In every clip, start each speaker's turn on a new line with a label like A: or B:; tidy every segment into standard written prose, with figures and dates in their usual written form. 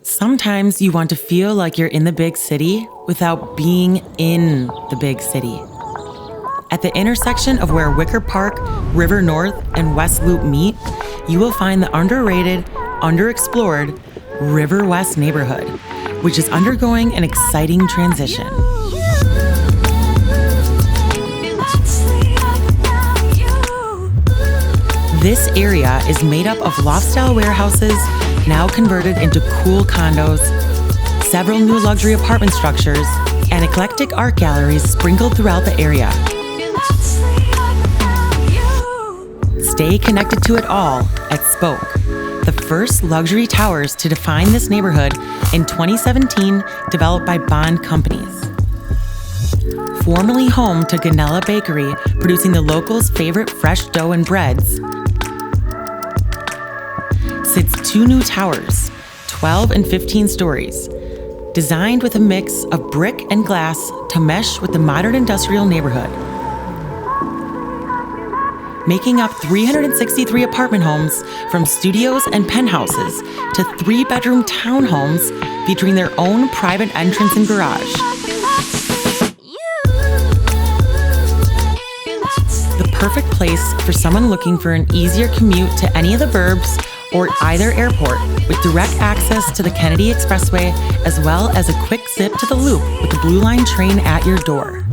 A: Sometimes you want to feel like you're in the big city without being in the big city. At the intersection of where Wicker Park, River North, and West Loop meet, you will find the underrated, underexplored River West neighborhood, which is undergoing an exciting transition. This area is made up of loft-style warehouses, now converted into cool condos, several new luxury apartment structures, and eclectic art galleries sprinkled throughout the area. Stay connected to it all at Spoke, the first luxury towers to define this neighborhood in 2017, developed by Bond Companies. Formerly home to Ganella Bakery, producing the locals' favorite fresh dough and breads, sits two new towers, 12 and 15 stories, designed with a mix of brick and glass to mesh with the modern industrial neighborhood. Making up 363 apartment homes, from studios and penthouses to 3-bedroom townhomes featuring their own private entrance and garage. The perfect place for someone looking for an easier commute to any of the burbs or either airport, with direct access to the Kennedy Expressway, as well as a quick zip to the Loop with the Blue Line train at your door.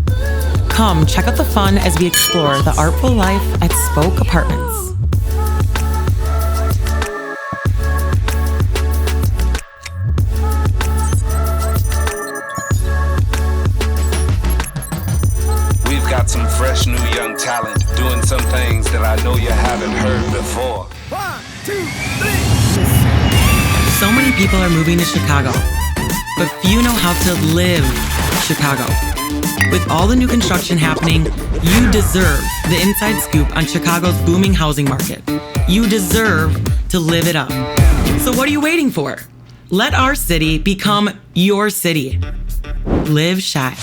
A: Come check out the fun as we explore the artful life at Spoke Apartments.
B: We've got some fresh new young talent doing some things that I know you haven't heard before.
C: 1, 2, 3.
A: So many people are moving to Chicago, but few know how to live Chicago. With all the new construction happening, you deserve the inside scoop on Chicago's booming housing market. You deserve to live it up. So what are you waiting for? Let our city become your city. Live shy.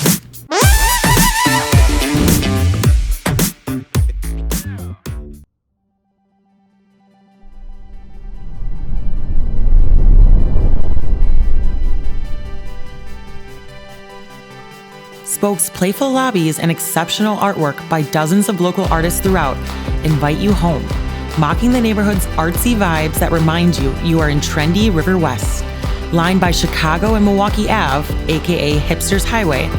A: Spoke's playful lobbies and exceptional artwork by dozens of local artists throughout invite you home, mocking the neighborhood's artsy vibes that remind you are in trendy River West, lined by Chicago and Milwaukee Ave, aka Hipsters Highway.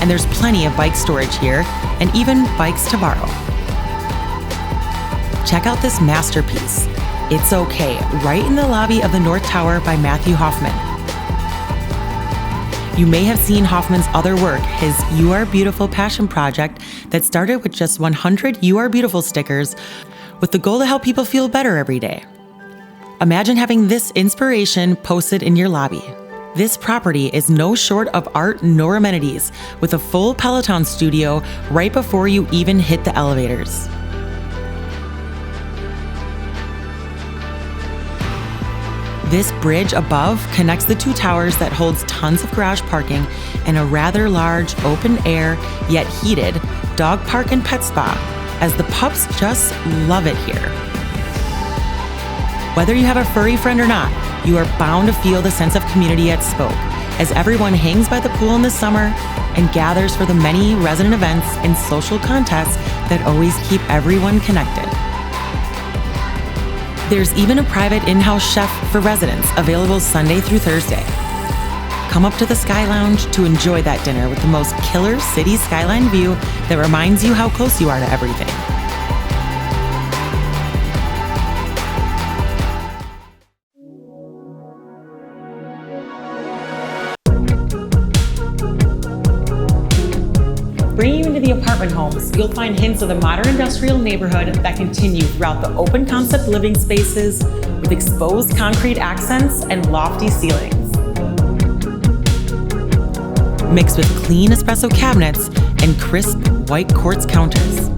A: And there's plenty of bike storage here, and even bikes to borrow. Check out this masterpiece, It's Okay, right in the lobby of the North Tower by Matthew Hoffman. You may have seen Hoffman's other work, his You Are Beautiful passion project that started with just 100 You Are Beautiful stickers with the goal to help people feel better every day. Imagine having this inspiration posted in your lobby. This property is no short of art nor amenities, with a full Peloton studio right before you even hit the elevators. This bridge above connects the two towers that holds tons of garage parking and a rather large, open-air, yet heated, dog park and pet spa, as the pups just love it here. Whether you have a furry friend or not, you are bound to feel the sense of community at Spoke, as everyone hangs by the pool in the summer and gathers for the many resident events and social contests that always keep everyone connected. There's even a private in-house chef for residents available Sunday through Thursday. Come up to the Sky Lounge to enjoy that dinner with the most killer city skyline view that reminds you how close you are to everything. Bringing you into the apartment homes, you'll find hints of the modern industrial neighborhood that continue throughout the open concept living spaces with exposed concrete accents and lofty ceilings. Mixed with clean espresso cabinets and crisp white quartz counters.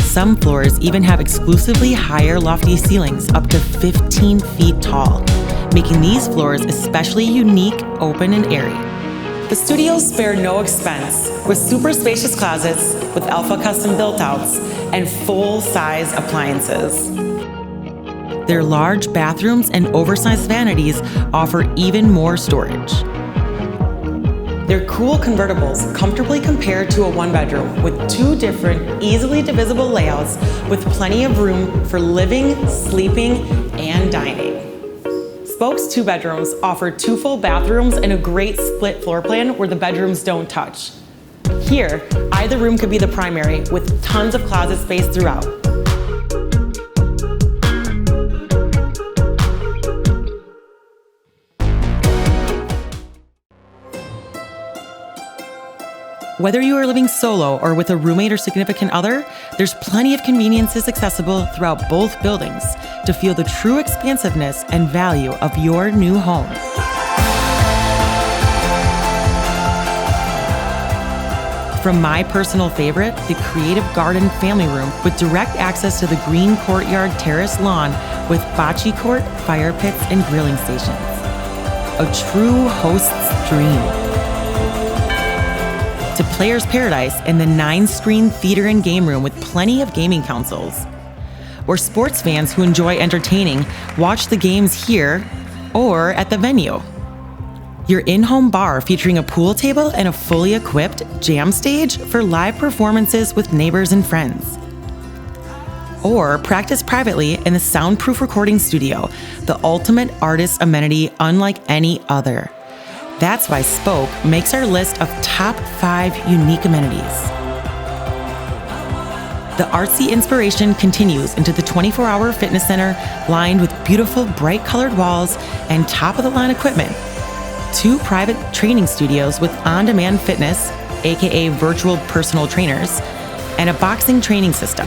A: Some floors even have exclusively higher lofty ceilings up to 15 feet tall, making these floors especially unique, open, and airy. The studios spare no expense, with super spacious closets with alpha custom built-outs and full-size appliances. Their large bathrooms and oversized vanities offer even more storage. Their cool convertibles comfortably compare to a one-bedroom with 2 different, easily divisible layouts with plenty of room for living, sleeping, and dining. Spoke's 2 bedrooms offer 2 full bathrooms and a great split floor plan where the bedrooms don't touch. Here, either room could be the primary with tons of closet space throughout. Whether you are living solo or with a roommate or significant other, there's plenty of conveniences accessible throughout both buildings to feel the true expansiveness and value of your new home. From my personal favorite, the Creative Garden family room with direct access to the green courtyard terrace lawn with bocce court, fire pits, and grilling stations. A true host's dream. To Player's Paradise in the 9-screen theater and game room with plenty of gaming consoles. Or sports fans who enjoy entertaining watch the games here or at the venue. Your in-home bar featuring a pool table and a fully equipped jam stage for live performances with neighbors and friends. Or practice privately in the soundproof recording studio, the ultimate artist amenity unlike any other. That's why Spoke makes our list of top 5 unique amenities. The artsy inspiration continues into the 24-hour fitness center lined with beautiful bright-colored walls and top-of-the-line equipment. 2 private training studios with on-demand fitness, aka virtual personal trainers, and a boxing training system.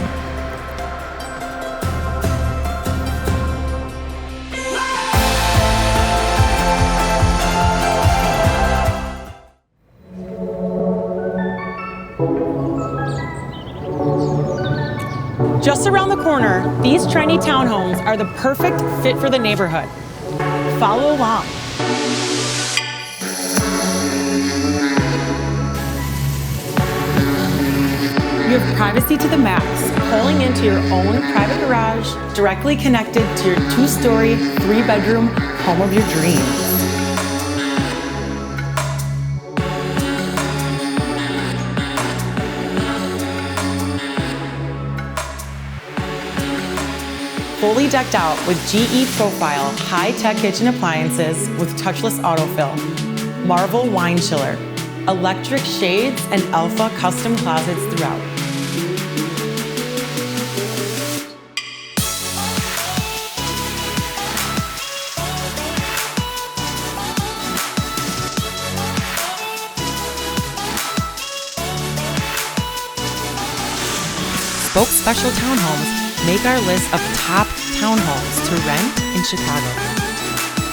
A: Just around the corner, these trendy townhomes are the perfect fit for the neighborhood. Follow along. You have privacy to the max, pulling into your own private garage, directly connected to your 2-story, 3-bedroom home of your dreams. Fully decked out with GE Profile high-tech kitchen appliances with touchless autofill, Marvel wine chiller, electric shades, and alpha custom closets throughout. Spoke Special Townhomes make our list of top townhomes to rent in Chicago.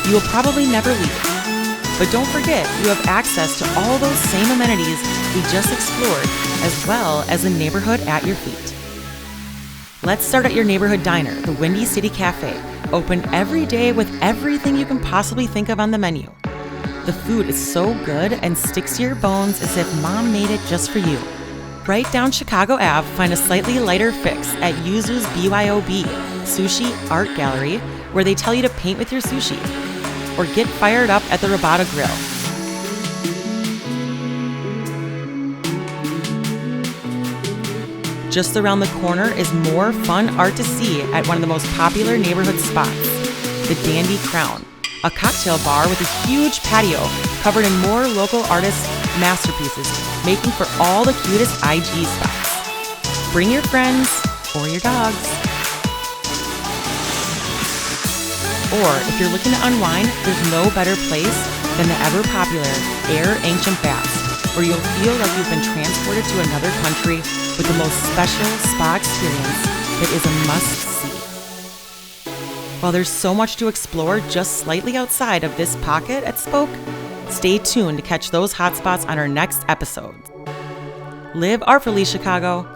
A: You will probably never leave, but don't forget you have access to all those same amenities we just explored, as well as a neighborhood at your feet. Let's start at your neighborhood diner, the Windy City Cafe, open every day with everything you can possibly think of on the menu. The food is so good and sticks to your bones as if mom made it just for you. Right down Chicago Ave, find a slightly lighter fix at Yuzu's BYOB, Sushi Art Gallery, where they tell you to paint with your sushi. Or get fired up at the Rabata Grill. Just around the corner is more fun art to see at one of the most popular neighborhood spots, the Dandy Crown, a cocktail bar with a huge patio covered in more local artists' masterpieces, making for all the cutest IG spots. Bring your friends or your dogs. Or if you're looking to unwind, there's no better place than the ever-popular Air Ancient Baths, where you'll feel like you've been transported to another country with the most special spa experience that is a must-see. While there's so much to explore just slightly outside of this pocket at Spoke, stay tuned to catch those hotspots on our next episode. Live artfully, Chicago.